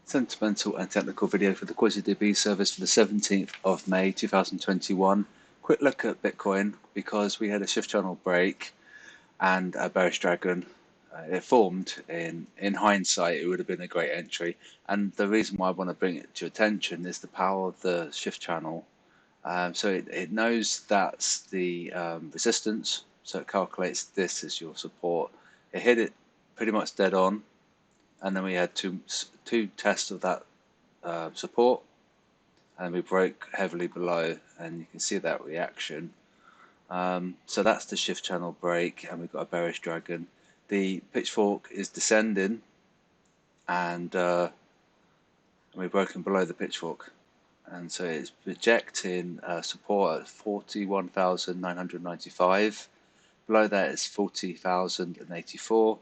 Sentimental and technical video for the QuasiDB service for the 17th of May 2021. Quick look at Bitcoin because we had a shift channel break and a bearish dragon. It formed in hindsight, it would have been a great entry. And the reason why I want to bring it to your attention is the power of the shift channel. So it knows that's the resistance, so it calculates this as your support. It hit it pretty much dead on, and then we had two tests of that support, and we broke heavily below, and you can see that reaction. So that's the shift channel break, and we've got a bearish dragon. The pitchfork is descending, and we're broken below the pitchfork, and so it's rejecting support at 41,995. Below that is 40,084,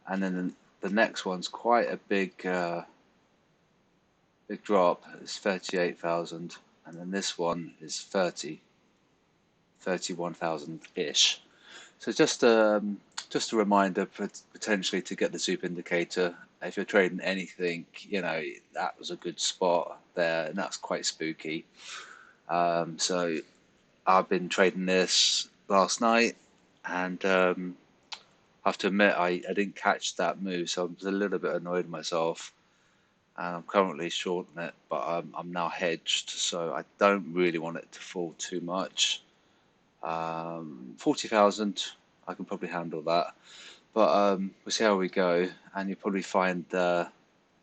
and then the next one's quite a big drop. It's 38,000, and then this one is 31,000 ish. So just a reminder potentially to get the soup indicator. If you're trading anything, you know, that was a good spot there, and that's quite spooky. So I've been trading this last night, and I have to admit I didn't catch that move, so I was a little bit annoyed myself. And I'm currently shorting it, but I'm now hedged, so I don't really want it to fall too much. 40,000, I can probably handle that, but we'll see how we go. And you'll probably find so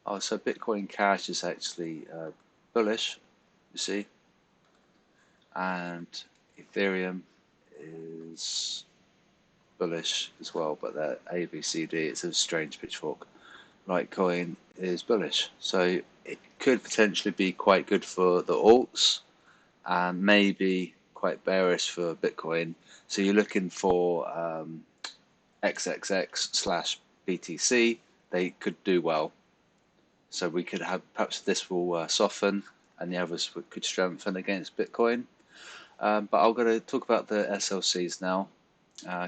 Bitcoin Cash is actually bullish, you see, and Ethereum is bullish as well, but they're ABCD. It's a strange pitchfork. Litecoin is bullish, so it could potentially be quite good for the alts, and maybe quite bearish for Bitcoin. So you're looking for XXX/BTC. They could do well. So we could have, perhaps this will soften, and the others could strengthen against Bitcoin. But I'm going to talk about the SLCs now.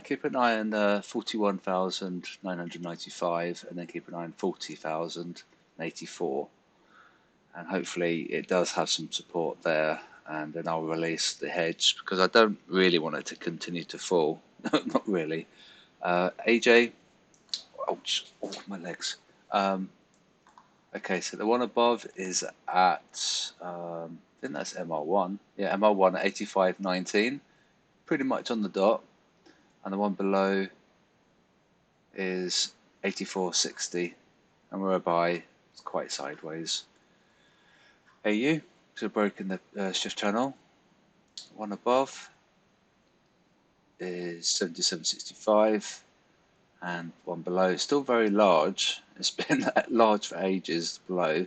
Keep an eye on 41,995, and then keep an eye on 40,084, and hopefully it does have some support there, and then I'll release the hedge because I don't really want it to continue to fall. Not really. AJ, ouch, oh my legs. Okay, so the one above is at I think that's MR1. Yeah, MR1 at 85.19, pretty much on the dot. And the one below is 84.60, and we're a buy. It's quite sideways. AU, so broken the shift channel. One above is 77.65, and one below is still very large. It's been large for ages below,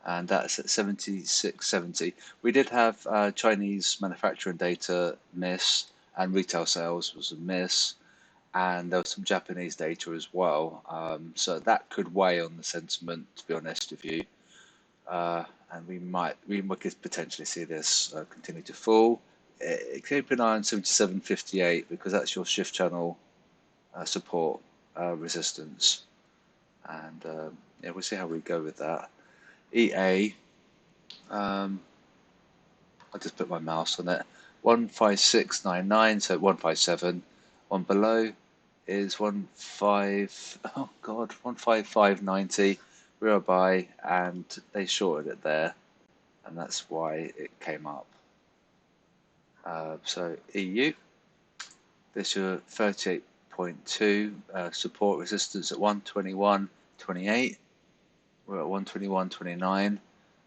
and that's at 76.70. We did have Chinese manufacturing data miss, and retail sales was a miss, and there was some Japanese data as well. So that could weigh on the sentiment, to be honest with you. And we could potentially see this continue to fall. Keep an eye on 77.58 because that's your shift channel support resistance, and yeah, we'll see how we go with that. EA, I'll just put my mouse on it. 156.99, so 157. One below is 155.90. We're a buy, and they shorted it there, and that's why it came up. So EU, this is your 38.2 support resistance at 121.28. We're at 121.29.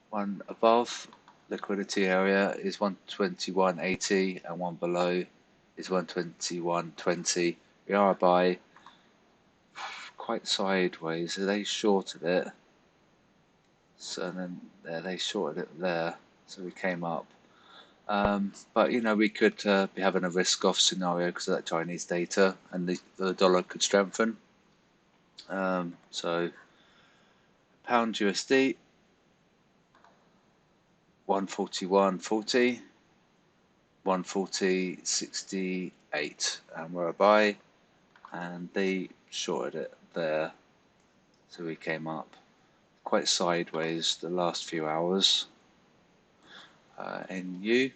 One above liquidity area is 121.80, and one below is 121.20. We are a buy, quite sideways. So they shorted it. So then they shorted it there. So we came up. But you know, we could be having a risk-off scenario because of that Chinese data, and the dollar could strengthen. So pound USD 141.40, 140.68, and we're a buy, and they shorted it there, so we came up. quite sideways the last few hours. NU,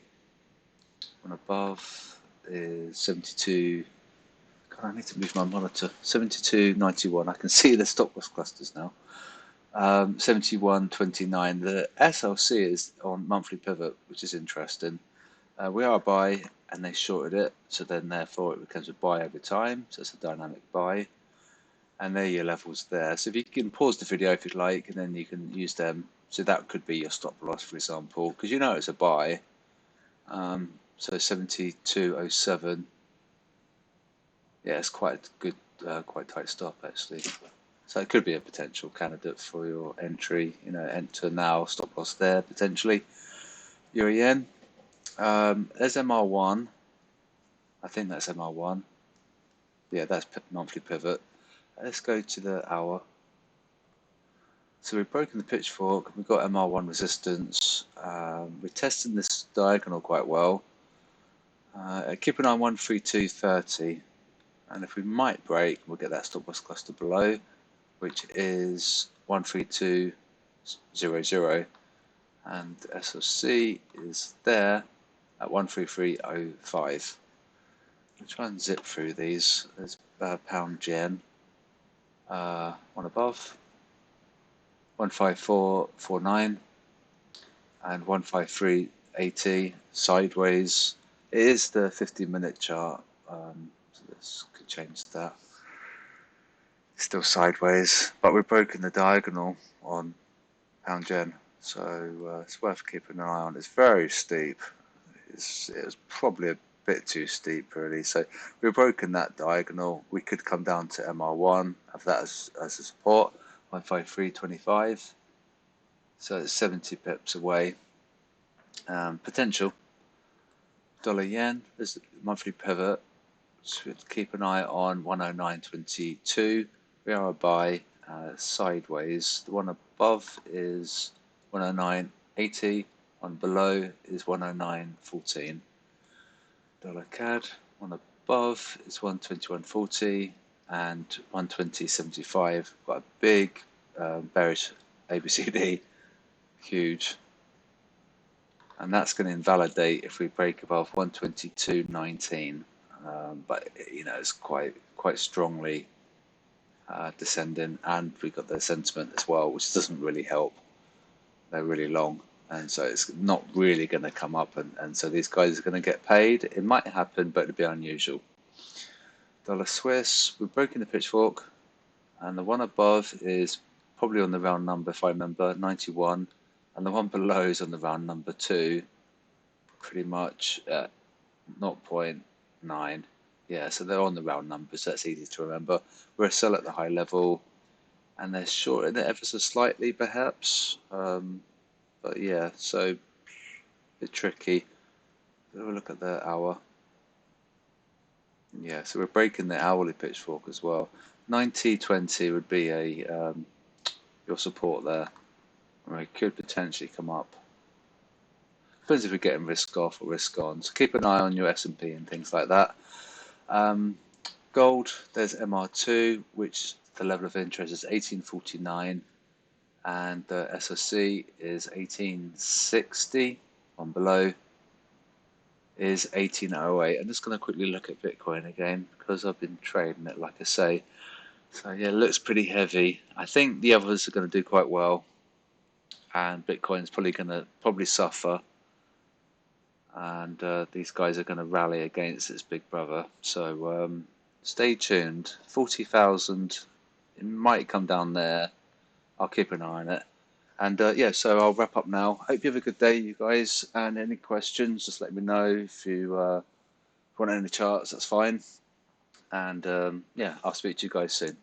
one above is 72. God, I need to move my monitor. 72.91. I can see the stop loss clusters now. 71.29. The SLC is on monthly pivot, which is interesting. We are a buy, and they shorted it, so then therefore it becomes a buy over time. So it's a dynamic buy, and there are your levels there. So if you can pause the video if you'd like, and then you can use them. So that could be your stop loss, for example, because you know it's a buy. So 72.07. Yeah, it's quite a good, quite tight stop actually. So it could be a potential candidate for your entry. Enter now, stop loss there potentially. Euro yen. There's MR1. I think that's MR1. Yeah, that's monthly pivot. Let's go to the hour. So we've broken the pitchfork. We've got MR1 resistance. We're testing this diagonal quite well. Keep an eye on 132.30. And if we might break, we'll get that stop loss cluster below, which is 132.00. And SLC is there at 133.05. I'll try and zip through these. There's pound yen, one above, 154.49 and 153.80 sideways. It is the 15-minute chart, so this could change that. It's still sideways, but we've broken the diagonal on pound yen, so it's worth keeping an eye on. It's very steep. It was probably a bit too steep really, so we've broken that diagonal. We could come down to MR1, have that as a support, 153.25, so it's 70 pips away. Potential. Dollar yen, there's a monthly pivot, so keep an eye on 109.22. We are a buy, sideways. The one above is 109.80, one below is 109.14. Dollar CAD, one above is 121.40 and 120.75. Got a big bearish ABCD, huge, and that's going to invalidate if we break above 122.19. But it's quite strongly descending, and we've got the sentiment as well, which doesn't really help. They're really long, and so it's not really going to come up, and so these guys are going to get paid. It might happen, but it'd be unusual. Dollar Swiss, we've broken the pitchfork, and the one above is probably on the round number, if I remember, 91, and the one below is on the round number 2, pretty much at 0.9. Yeah, so they're on the round numbers, so that's easy to remember. We're a sell at the high level, and they're shorting it ever so slightly, perhaps. But yeah, so a bit tricky. Have a look at the hour. Yeah, so we're breaking the hourly pitchfork as well. 90.20 would be your support there. It could potentially come up. Depends if we're getting risk off or risk on. So keep an eye on your S&P and things like that. Gold, there's MR2, which the level of interest is 18.49, and the SOC is 18.60. On below is 18.08. I'm just going to quickly look at Bitcoin again because I've been trading it, like I say. So yeah, it looks pretty heavy. I think the others are going to do quite well, and Bitcoin's probably going to suffer. And these guys are going to rally against its big brother. So stay tuned. 40,000, it might come down there. I'll keep an eye on it. And yeah, so I'll wrap up now. Hope you have a good day, you guys. And any questions, just let me know. If you want any charts, that's fine. And yeah, I'll speak to you guys soon.